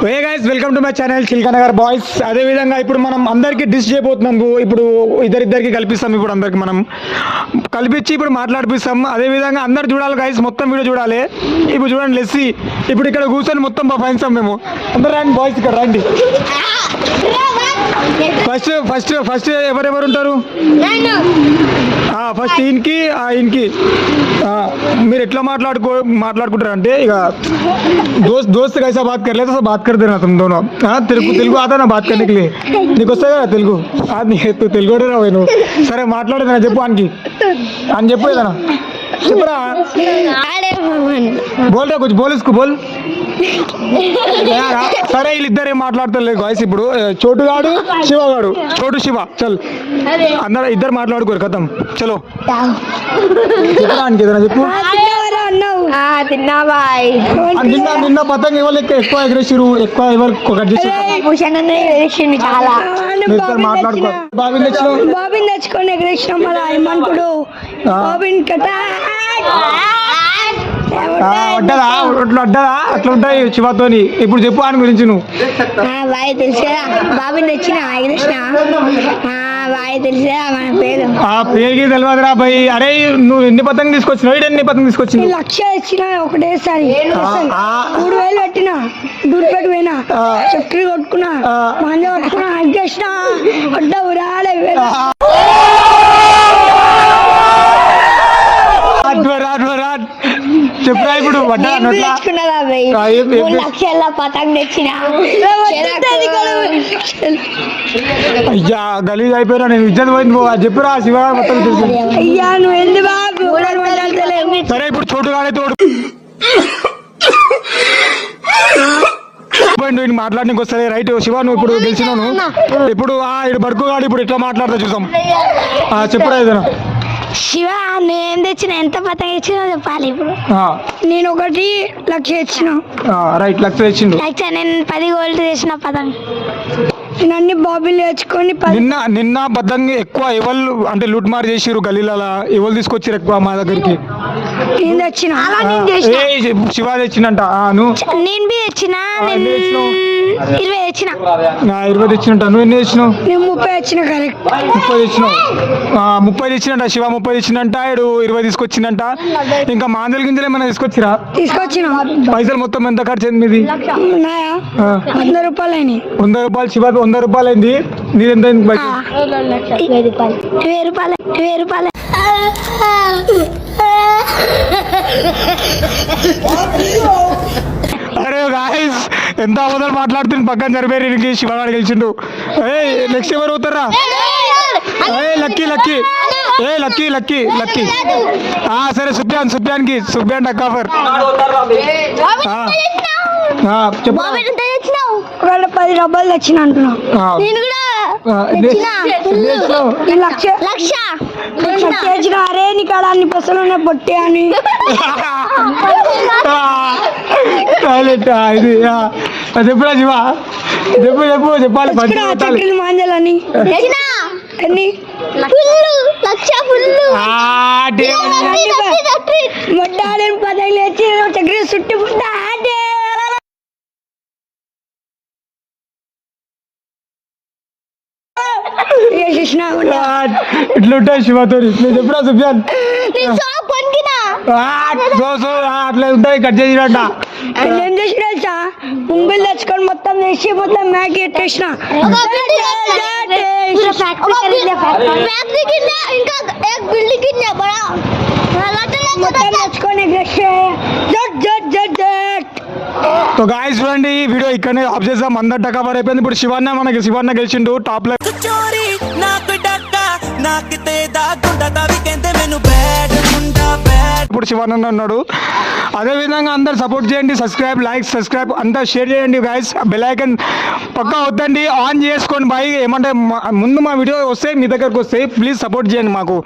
Hey guys, welcome to my channel Chilkanagar boys. అదే విధంగా ఇప్పుడు మనం అందరికి డిష్ చేయబోతున్నాం. ఇప్పుడు ఇద్దరికి కల్పిస్తాం. ఇప్పుడు అందరికి మనం కల్పించి ఇప్పుడు మాట్లాడిపిస్తాం. అదే విధంగా అందరు చూడాలి గైస్, మొత్తం వీడియో చూడాలి. ఇప్పుడు చూడండి లెస్సీ ఇప్పుడు ఇక్కడ కూర్చొని మొత్తం బఫాయిస్తాం మేము. అందరు రండి బాయ్స్, ఇక్కడ రండి. ఫస్ట్ ఫస్ట్ ఫస్ట్ ఎవరెవరు ఉంటారు? ఫస్ట్ ఈయనకి ఈయనకి మీరు ఎట్లా మాట్లాడుకుంటారు అంటే ఇక दोस्त कैसा बात कर लेता बात कर देना तुम दोनों. हाँ తెలుగు आता ना बात करने के लिए? నీకు వస్తాయి కదా తెలుగు? నువ్వు తెలుగు రావు నువ్వు. సరే మాట్లాడేదా చెప్పు అని చెప్పు ఏదన్నా చెప్పరా. బోల్ రా కుछ बोल इसको बोल. సరే వీళ్ళిద్దరు ఏం మాట్లాడతారు గాయ్స్. ఇప్పుడు చోటుగాడు శివగాడు, చోటు శివ చల్ అందరు ఇద్దరు మాట్లాడుకోరు కథం. చలో చెప్పరా అని ఏదైనా చెప్పు. నిన్న పతంగ ఎవరు ఎక్కువ ఎగరేసిరు, ఎక్కువ ఎవరు కట్ చేసి మాట్లాడుకో. బాబిన్ తెచ్చుకొని ఎగరేసినాం. మళ్ళీ ఏమనుకోడు బాబిన్ కట్ట వడ్డదా అట్లా ఉంటాయి శివతోని. ఇప్పుడు చెప్పు అని గురించి నువ్వు. బాయ్ తెలుసు కదా బాబిన్ తెచ్చిన ఎగరేసిన బాయ్ తెలుసు కదా మన పేరు. పేరుకి తెలియదురా భయ్. అరే నువ్వు ఎన్ని పతంగ తీసుకొచ్చినావు? ఎన్ని పతంగ తీసుకొచ్చింది? 1,00,000 ఇచ్చిన ఒకటేసారి. 3,000 పెట్టినా దూరిపెట్టి పోయినా చక్రీ కొట్టుకున్నా మంజ కొట్టుకున్నా అగ్గేసిన వడ్డ ఉరాలే. చెప్పరా ఇప్పుడు లక్షల పతంగ తెచ్చిన అయ్యా గలీజ్ అయిపోయినా. నేను ఇజ్జత్ పోయింది. చెప్పురా శివ మొత్తం తెలుసు. అయ్యా నువ్వు ఎందుకు బాబు. సరే ఇప్పుడు చోటుగాడే తోడు మాట్లాడడానికి వస్తుంది రైట్. శివ నువ్వు ఇప్పుడు గెలిచినాను. ఇప్పుడు ఇటు బడుకుగాడు ఇప్పుడు ఎట్లా మాట్లాడతా చూసాం. చెప్పురా ఏదైనా. శివ నేను తెచ్చిన ఎంత పతంగ ఇచ్చినా చెప్పాలి. ఇప్పుడు నేను 1,00,000 ఇచ్చిన. రైట్ 1,00,000 ఇచ్చిండు. నేను 10 గోల్డ్ చేసిన పతంగ. నేను అన్ని బాబీలు తెచ్చుకొని నిన్న పతంగ ఎక్కువ ఎవరు అంటే లూట్ మార్ చేసిరు గలీలలో? ఎవరు తీసుకొచ్చారు ఎక్కువ మా దగ్గరికి? నేను తెచ్చిన. శివ తెచ్చినంట. నేను బి తెచ్చిన. 20 తెచ్చిన. 20 తెచ్చినట్ట. నువ్వు ఎన్ని తెచ్చినావు? నేను 30 తెచ్చిన. కరెక్ట్ 30 తెచ్చినావు. 30 తెచ్చినంట. శివ 30 తెచ్చినంట. 20 తీసుకొచ్చిందంట. ఇంకా మాందల గింజలు ఏమైనా తీసుకొచ్చిరా? తీసుకొచ్చిన. పైసలు మొత్తం ఎంత ఖర్చు అయింది మీది? 100 రూపాయలు అయినాయి. 100 రూపాయలు. శివ 100 రూపాయలు అయింది. నీదెంత అయింది? 20 రూపాయలు. 20 రూపాయలు. అరే గాయ్స్ ఎంత అవసరం మాట్లాడుతుంది. పక్కన జరిపేరికి శివగాడు గెలిచిండు. నెక్స్ట్ ఎవరు అవుతారా? Lucky lucky lucky lucky lucky. సరే సుప్యాన్ టక్కాఫర్ చెప్పు. 10 రూపాయలు తెచ్చిన అంటున్నా. తెచ్చిన. అరే నీ కాడ అన్ని పైసలు ఉన్నాయి పొట్టి అని. ఇది చెప్పురా శివ. చెప్పాలి. మాంజలని మొట్టాలని పదవి లేచి చక్రీ చుట్టి పుట్ట ఇట్లుంటాయి శివతో. చెప్పురా సుఫియాన్. అట్లా ఉంటాయి. కట్ చేసినట్ట. ఏం చేసిన తెలుసా? ముంబైలు తెచ్చుకొని మొత్తం వేసి మొత్తం మ్యాగీ ఎట్టేసిన. तो गाइस చూడండి వీడియో ఇక్కడనే ఆఫ్ చేద్దాం. అందరు టకాబర్ అయిపోయింది. ఇప్పుడు శివన్న గెలిచిండు టాప్ లో. ఇప్పుడు శివన్న ఉన్నాడు. అదే విధంగా అందరు సపోర్ట్ చేయండి. సబ్స్క్రైబ్ అంతా షేర్ చేయండి గైస్. బెల్ ఐకాన్ పక్కా వద్దండి, ఆన్ చేసుకోండి బాయ్. ఏమంటే ముందు మా వీడియో వస్తే మీ దగ్గరకు వస్తాయి. ప్లీజ్ సపోర్ట్ చేయండి మాకు.